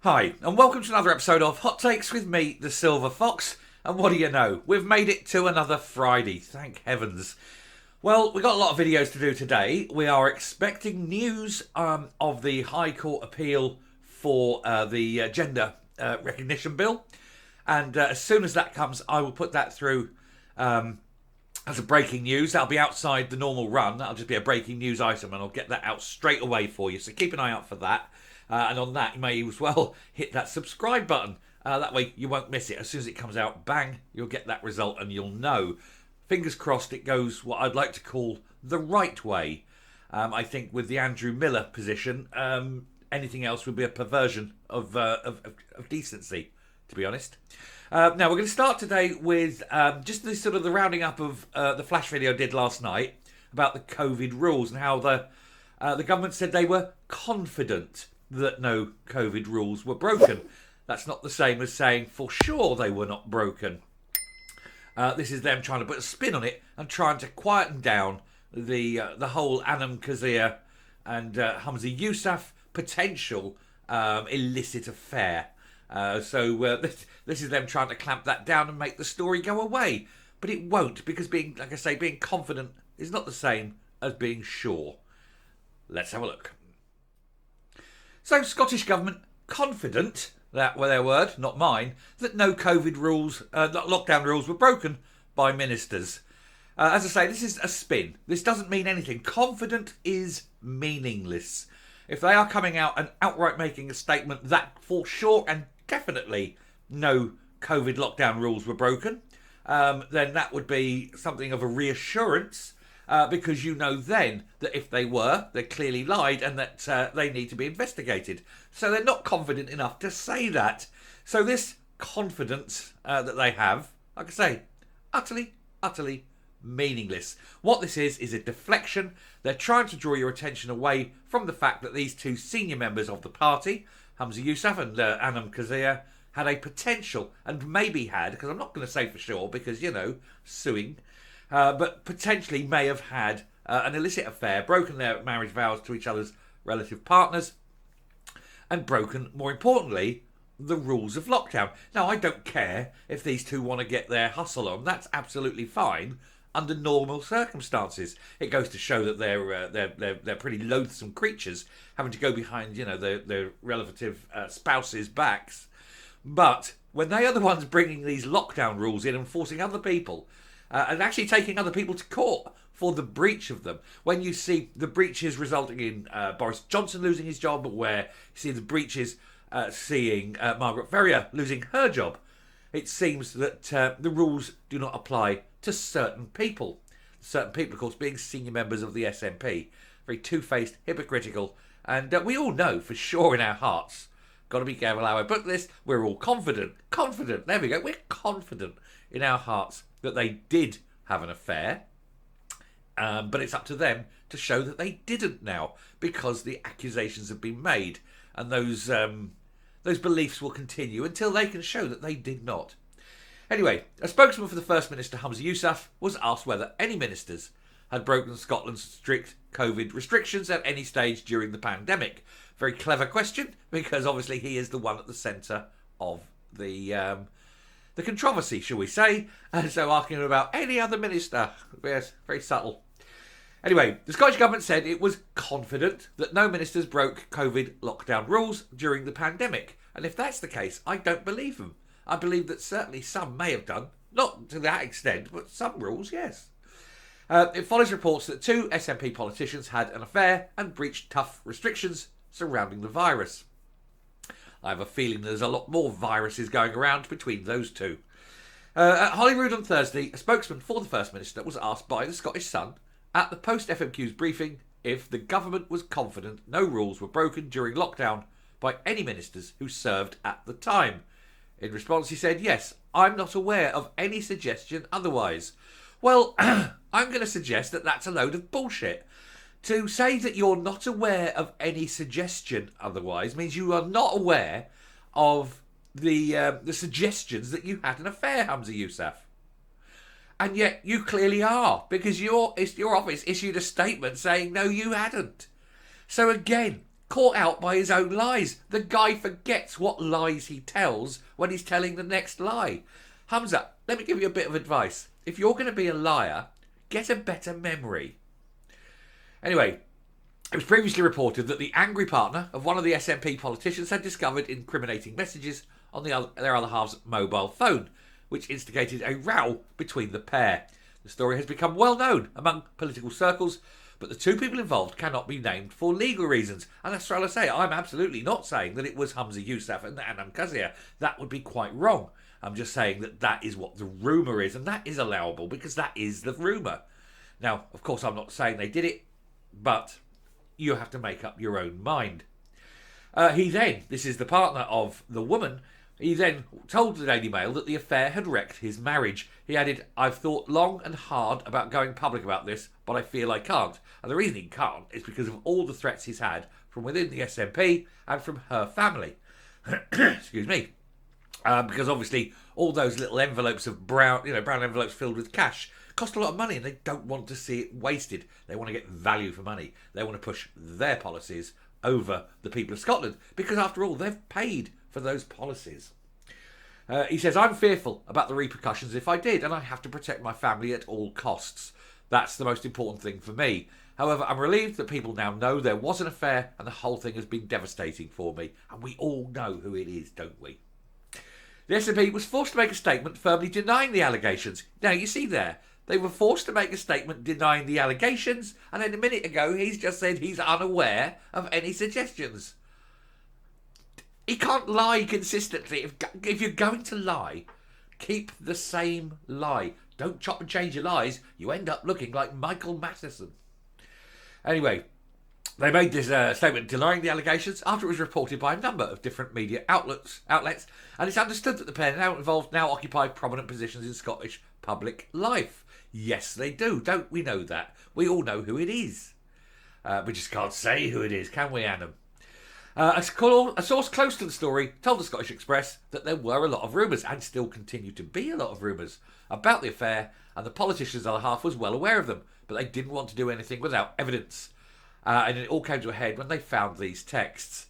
Hi, and welcome to another episode of Hot Takes with me, the Silver Fox. And what do you know? We've made it to another Friday, thank heavens. Well, we've got a lot of videos to do today. We are expecting news of the High Court appeal for the gender recognition bill. And as soon as that comes, I will put that through as a breaking news. That'll be outside the normal run. That'll just be a breaking news item, and I'll get that out straight away for you. So keep an eye out for that. And on that, you may as well hit that subscribe button. That way you won't miss it. As soon as it comes out, bang, you'll get that result and you'll know. Fingers crossed it goes what I'd like to call the right way. I think with the Andrew Miller position, anything else would be a perversion of decency, to be honest. Now, we're going to start today with just the sort of the rounding up of the flash video I did last night about the COVID rules and how the government said they were confident that no COVID rules were broken. That's not the same as saying for sure they were not broken. This is them trying to put a spin on it and trying to quieten down the whole Anam Kazir and Hamza Yousaf potential illicit affair. So this is them trying to clamp that down and make the story go away. But it won't, because being confident is not the same as being sure. Let's have a look. So, Scottish Government confident, that were their word, not mine, that no COVID rules, lockdown rules were broken by ministers. As I say, this is a spin. This doesn't mean anything. Confident is meaningless. If they are coming out and outright making a statement that for sure and definitely no COVID lockdown rules were broken, then that would be something of a reassurance. Because you know then that if they were, they clearly lied and that they need to be investigated. So they're not confident enough to say that. So this confidence that they have, like I say, utterly meaningless. What this is a deflection. They're trying to draw your attention away from the fact that these two senior members of the party, Hamza Yousaf and Anam Kazir, had a potential, and maybe had, because I'm not going to say for sure because, you know, suing, but potentially may have had an illicit affair, broken their marriage vows to each other's relative partners, and broken, more importantly, the rules of lockdown. Now, I don't care if these two want to get their hustle on. That's absolutely fine under normal circumstances. It goes to show that they're pretty loathsome creatures, having to go behind, you know, their relative spouses' backs. But when they are the ones bringing these lockdown rules in and forcing other people and actually taking other people to court for the breach of them. When you see the breaches resulting in Boris Johnson losing his job, where you see the breaches seeing Margaret Ferrier losing her job, it seems that the rules do not apply to certain people. Certain people, of course, being senior members of the SNP. Very two-faced, hypocritical, and we all know for sure in our hearts, got to be careful how I put this, we're all confident, there we go, we're confident in our hearts that they did have an affair, but it's up to them to show that they didn't now, because the accusations have been made, and those beliefs will continue until they can show that they did not. Anyway, a spokesman for the First Minister, Hamza Yousaf, was asked whether any ministers had broken Scotland's strict COVID restrictions at any stage during the pandemic. Very clever question, because obviously he is the one at the centre of the controversy, shall we say, and so asking about any other minister. Yes, very subtle. Anyway, the Scottish Government said it was confident that no ministers broke COVID lockdown rules during the pandemic. And if that's the case, I don't believe them. I believe that certainly some may have done, not to that extent, but some rules, yes. It follows reports that two SNP politicians had an affair and breached tough restrictions surrounding the virus. I have a feeling there's a lot more viruses going around between those two. At Holyrood on Thursday, a spokesman for the First Minister was asked by the Scottish Sun at the post-FMQ's briefing if the government was confident no rules were broken during lockdown by any ministers who served at the time. In response, he said, yes, I'm not aware of any suggestion otherwise. Well, I'm going to suggest that that's a load of bullshit. To say that you're not aware of any suggestion otherwise means you are not aware of the suggestions that you had an affair, Hamza Yousaf. And yet you clearly are, because your office issued a statement saying, no, you hadn't. So again, caught out by his own lies. The guy forgets what lies he tells when he's telling the next lie. Hamza, let me give you a bit of advice. If you're going to be a liar, get a better memory. Anyway, it was previously reported that the angry partner of one of the SNP politicians had discovered incriminating messages on their other half's mobile phone, which instigated a row between the pair. The story has become well known among political circles, but the two people involved cannot be named for legal reasons. And that's what I say. I'm absolutely not saying that it was Hamza Yousaf and Anam Kazir. That would be quite wrong. I'm just saying that that is what the rumour is, and that is allowable because that is the rumour. Now, of course, I'm not saying they did it, but you have to make up your own mind. This is the partner of the woman, he then told the Daily Mail that the affair had wrecked his marriage. He added, "I've thought long and hard about going public about this, but I feel I can't. And the reason he can't is because of all the threats he's had from within the SNP and from her family." Excuse me. Because obviously all those little envelopes of brown envelopes filled with cash cost a lot of money, and they don't want to see it wasted. They want to get value for money. They want to push their policies over the people of Scotland, because after all, they've paid for those policies. He says, "I'm fearful about the repercussions if I did, and I have to protect my family at all costs. That's the most important thing for me. However, I'm relieved that people now know there was an affair, and the whole thing has been devastating for me. And we all know who it is, don't we?" The SNP was forced to make a statement firmly denying the allegations. Now, you see there, they were forced to make a statement denying the allegations, and then a minute ago he's just said he's unaware of any suggestions. He can't lie consistently. If you're going to lie, keep the same lie. Don't chop and change your lies. You end up looking like Michael Matheson. Anyway, they made this statement denying the allegations after it was reported by a number of different media outlets, and it's understood that the pair now involved now occupy prominent positions in Scottish public life. Yes, they do. Don't we know that? We all know who it is. We just can't say who it is, can we, Adam? A source close to the story told the Scottish Express that there were a lot of rumours, and still continue to be a lot of rumours, about the affair, and the politician's other half was well aware of them, but they didn't want to do anything without evidence. And it all came to a head when they found these texts.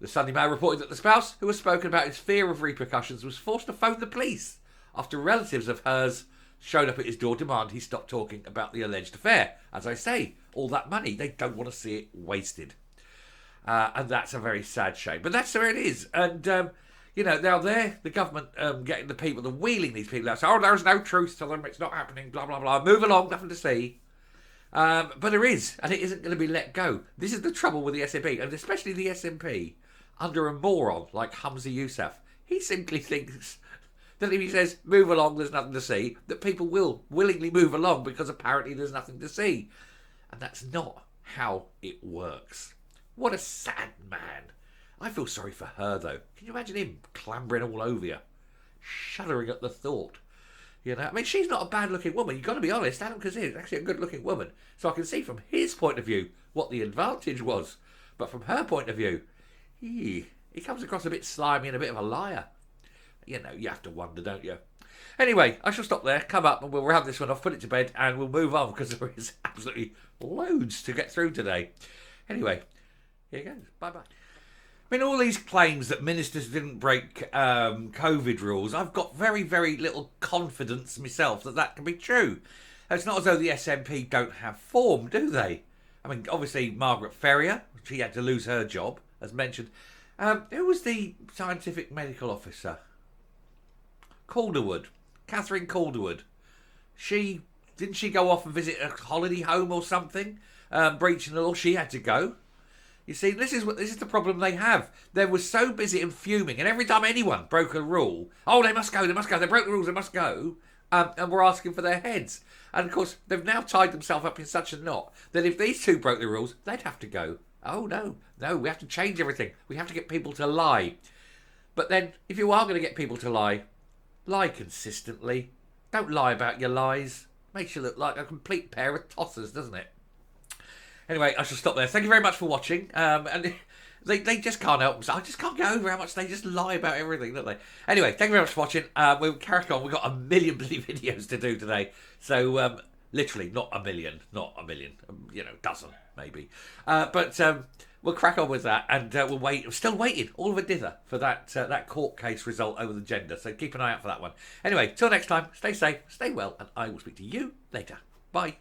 The Sunday Mail reported that the spouse, who has spoken about his fear of repercussions, was forced to phone the police after relatives of hers showed up at his door demanding he stop talking about the alleged affair. As I say, all that money, they don't want to see it wasted. And that's a very sad shame. But that's where it is. And, now the government getting the people, they're wheeling these people out. So, there's no truth to them, it's not happening, blah, blah, blah. Move along, nothing to see. But there is, and it isn't going to be let go. This is the trouble with the SNP, and especially the SNP, under a moron like Hamza Yousaf. He simply thinks that if he says, move along, there's nothing to see, that people will willingly move along because apparently there's nothing to see. And that's not how it works. What a sad man. I feel sorry for her, though. Can you imagine him clambering all over you? Shuddering at the thought. I mean, she's not a bad-looking woman. You've got to be honest. Adam Kazir is actually a good-looking woman. So I can see from his point of view what the advantage was. But from her point of view, he comes across a bit slimy and a bit of a liar. You have to wonder, don't you? Anyway, I shall stop there, come up, and we'll round this one off, put it to bed, and we'll move on, because there is absolutely loads to get through today. Anyway, here goes. Bye-bye. I mean, all these claims that ministers didn't break COVID rules, I've got very, very little confidence myself that can be true. It's not as though the SNP don't have form, do they? I mean, obviously, Margaret Ferrier, she had to lose her job, as mentioned. Who was the scientific medical officer? Calderwood. Catherine Calderwood. Didn't she go off and visit a holiday home or something? Breaching the law, she had to go. You see, this is the problem they have. They were so busy and fuming, and every time anyone broke a rule, they must go, they broke the rules, they must go, and we're asking for their heads. And of course, they've now tied themselves up in such a knot that if these two broke the rules, they'd have to go. Oh, no, we have to change everything. We have to get people to lie. But then, if you are going to get people to lie consistently. Don't lie about your lies. Makes you look like a complete pair of tossers, doesn't it? Anyway, I shall stop there. Thank you very much for watching. And they just can't help themselves. I just can't get over how much they just lie about everything, don't they? Anyway, thank you very much for watching. We'll carry on. We've got a million bloody videos to do today. So, literally, not a million. Dozen, maybe. But we'll crack on with that, and we'll wait. I'm still waiting, all of a dither, for that court case result over the gender. So keep an eye out for that one. Anyway, till next time, stay safe, stay well, and I will speak to you later. Bye.